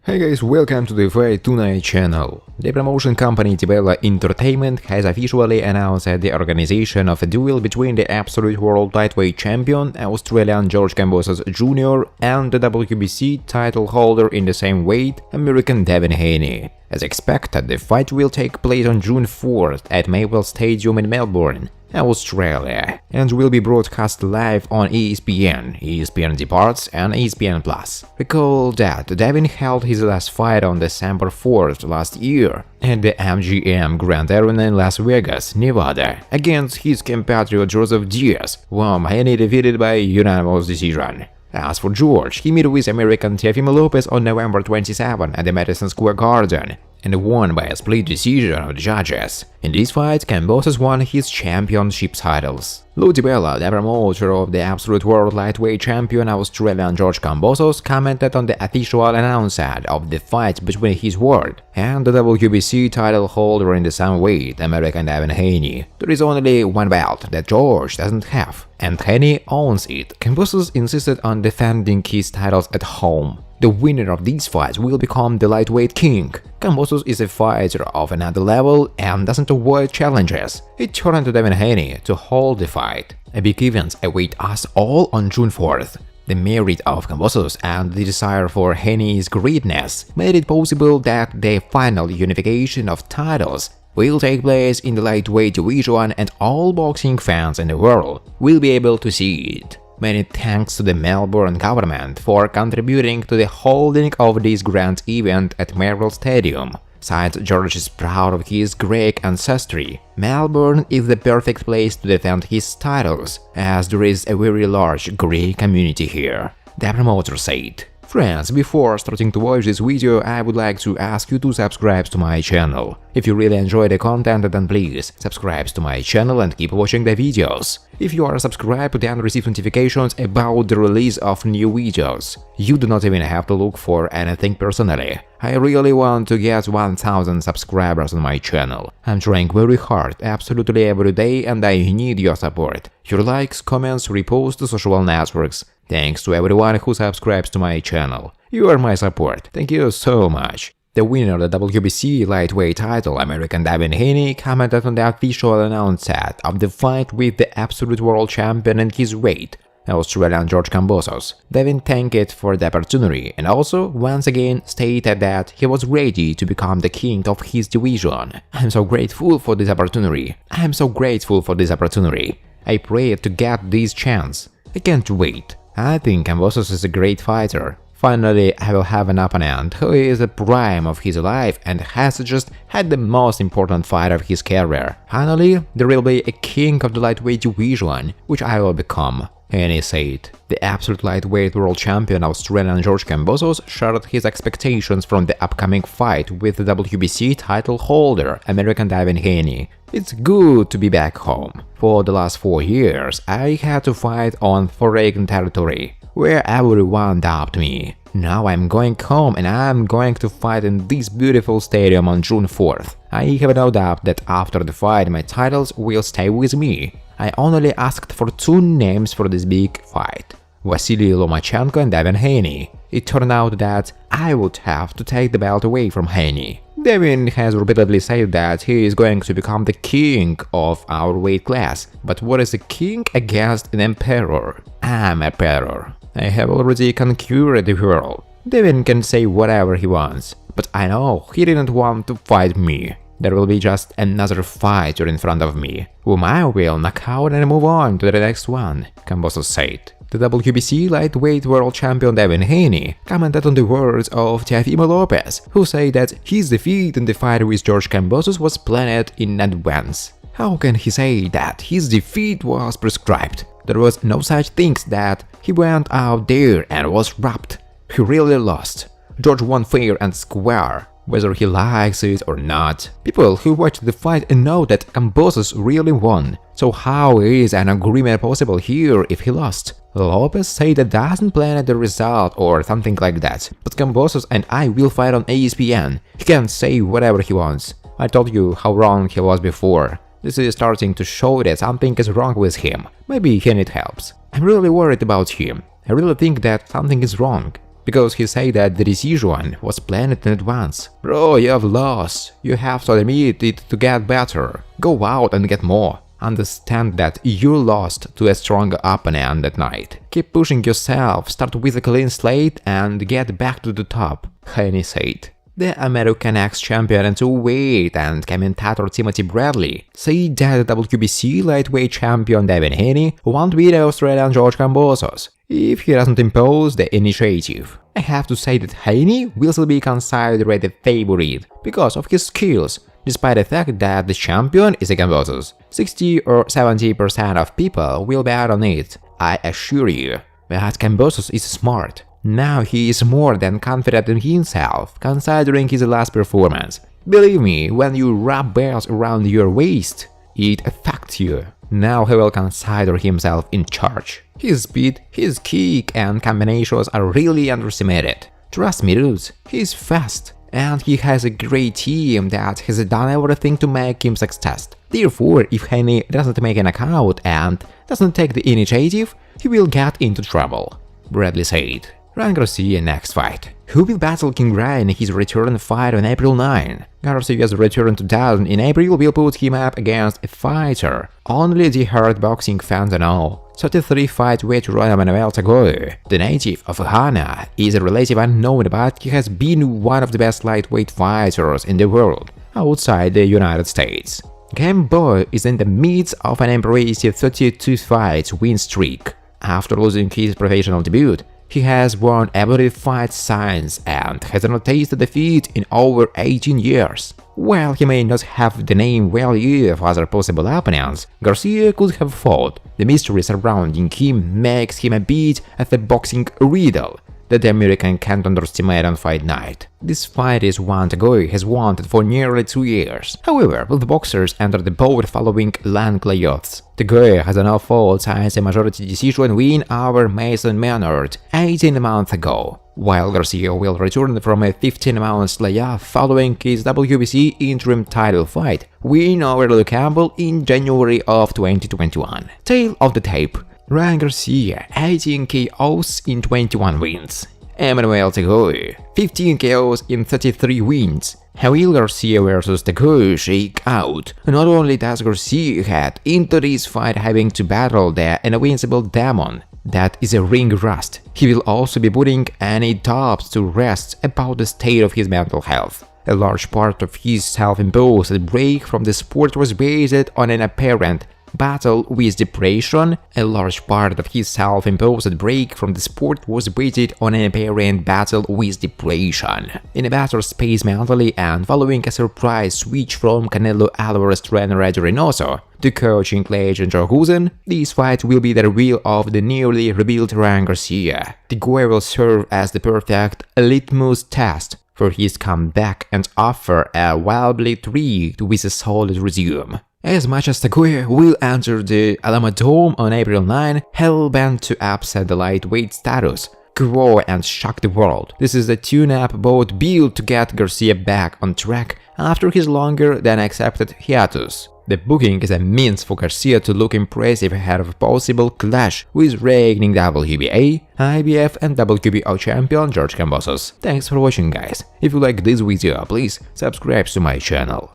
Hey guys, welcome to the Fight Tonight channel. The promotion company DiBella Entertainment has officially announced the organization of a duel between the absolute world lightweight champion, Australian George Kambosos Jr. and the WBC title holder in the same weight, American Devin Haney. As expected, the fight will take place on June 4th at Maple Stadium in Melbourne, Australia, and will be broadcast live on ESPN, ESPN Deportes and ESPN+. Recall that Devin held his last fight on December 4th last year at the MGM Grand Arena in Las Vegas, Nevada, against his compatriot Joseph Diaz, whom Haney defeated by unanimous decision. As for George, he met with American Teofimo Lopez on November 27 at the Madison Square Garden and won by a split decision of the judges. In this fight, Kambosos won his championship titles. DiBella, the promoter of the absolute world lightweight champion Australian George Kambosos, commented on the official announcement of the fight between his word and the WBC title holder in the same weight, American Devin Haney. There is only one belt that George doesn't have, and Haney owns it. Kambosos insisted on defending his titles at home. The winner of these fights will become the lightweight king. Kambosos is a fighter of another level and doesn't avoid challenges. He turned to Devin Haney to hold the fight. A big event await us all on June 4th. The merit of Kambosos and the desire for Haney's greatness made it possible that the final unification of titles will take place in the lightweight division and all boxing fans in the world will be able to see it. Many thanks to the Melbourne government for contributing to the holding of this grand event at Maple Stadium. Since George is proud of his Greek ancestry, Melbourne is the perfect place to defend his titles, as there is a very large Greek community here, the promoter said. Friends, before starting to watch this video, I would like to ask you to subscribe to my channel. If you really enjoy the content, then please subscribe to my channel and keep watching the videos. If you are subscribed, then receive notifications about the release of new videos. You do not even have to look for anything personally. I really want to get 1000 subscribers on my channel. I'm trying very hard, absolutely every day, and I need your support. Your likes, comments, reposts to social networks. Thanks to everyone who subscribes to my channel. You are my support. Thank you so much. The winner of the WBC lightweight title, American Devin Haney, commented on the official announcement of the fight with the absolute world champion in his weight, Australian George Kambosos. Devin thanked it for the opportunity and also once again stated that he was ready to become the king of his division. I'm so grateful for this opportunity. I prayed to get this chance. I can't wait. I think Kambosos is a great fighter. Finally, I will have an opponent who is at the prime of his life and has just had the most important fight of his career. Finally, there will be a king of the lightweight division, which I will become. Haney said. The absolute lightweight world champion Australian George Kambosos shared his expectations from the upcoming fight with the WBC title holder, American Devin Haney. It's good to be back home. For the last 4 years, I had to fight on foreign territory, where everyone doubted me. Now I'm going home and I'm going to fight in this beautiful stadium on June 4th. I have no doubt that after the fight my titles will stay with me. I only asked for 2 names for this big fight, Vasily Lomachenko and Devin Haney. It turned out that I would have to take the belt away from Haney. Devin has repeatedly said that he is going to become the king of our weight class, but what is a king against an emperor? I'm a emperor. I have already conquered the world. Devin can say whatever he wants, but I know he didn't want to fight me. There will be just another fighter in front of me, whom I will knock out and move on to the next one, Kambosos said. The WBC lightweight world champion Devin Haney commented on the words of Teofimo Lopez, who said that his defeat in the fight with George Kambosos was planned in advance. How can he say that his defeat was prescribed? There was no such thing that he went out there and was robbed. He really lost. George won fair and square, whether he likes it or not. People who watched the fight know that Kambosos really won. So how is an agreement possible here if he lost? Lopez said that doesn't plan the result or something like that, but Kambosos and I will fight on ESPN. He can say whatever he wants. I told you how wrong he was before. This is starting to show that something is wrong with him. Maybe he needs help. I'm really worried about him. I really think that something is wrong. because he said that the decision was planned in advance. Bro, you have lost. You have to admit it to get better. Go out and get more. Understand that you lost to a stronger opponent that night. Keep pushing yourself, start with a clean slate and get back to the top, Haney said. The American ex-champion and weight and commentator Timothy Bradley said that the WBC lightweight champion Devin Haney won't beat Australian George Kambosos if he doesn't impose the initiative. I have to say that Haney will still be considered a favorite because of his skills, despite the fact that the champion is a Kambosos. 60 or 70% of people will bet on it, I assure you. But Kambosos is smart. Now he is more than confident in himself, considering his last performance. Believe me, when you wrap belts around your waist, it affects you. Now he will consider himself in charge. His speed, his kick and combinations are really underestimated. Trust me dudes, he's fast. And he has a great team that has done everything to make him success. Therefore, if Haney doesn't make a knockout and doesn't take the initiative, he will get into trouble, Bradley said. Ryan Garcia next fight. Who will battle King Ryan in his return fight on April 9? Garcia's return to Dallas in April will put him up against a fighter only the hard boxing fans know. 33-fight veteran Manuel Tagoe, the native of Ghana, is a relative unknown, but he has been one of the best lightweight fighters in the world, outside the United States. Gamboa is in the midst of an impressive 32-fight win streak. After losing his professional debut, he has won every fight since and has not tasted defeat in over 18 years. While he may not have the name value of other possible opponents Garcia could have fought, the mystery surrounding him makes him a bit of a boxing riddle that the American can't underestimate on fight night. This fight is one Tagoe has wanted for nearly 2 years. However, both boxers entered the bout following long layoffs. Tagoe has now fought since a majority decision win over Mason Maynard 18 months ago, while Garcia will return from a 15-month layoff following his WBC interim title fight win over Luke Campbell in January of 2021. Tail of the tape. Ryan Garcia 18 KOs in 21 wins. Emmanuel Tagoe 15 KOs in 33 wins. How will Garcia vs Tagoe shake out? Not only does Garcia head into this fight having to battle the invincible demon that is a ring rust, he will also be putting any doubts to rest about the state of his mental health. A large part of his self-imposed break from the sport was based on an apparent battle with depression. A large part of his self-imposed break from the sport was based on an apparent battle with depression. In a better space mentally and following a surprise switch from Canelo Alvarez trainer Eddie Reynoso to coaching legend Joe Husen, this fight will be the reveal of the newly rebuilt Ryan Garcia. Tagoe will serve as the perfect litmus test for his comeback and offer a wildly treat with a solid resume. As much as Tagoe will enter the Alamo Dome on April 9, hell-bent to upset the lightweight status, grow and shock the world. This is a tune-up bout built to get Garcia back on track after his longer-than-accepted hiatus. The booking is a means for Garcia to look impressive ahead of a possible clash with reigning WBA, IBF and WBO champion George Kambosos. Thanks for watching guys. If you like this video, please subscribe to my channel.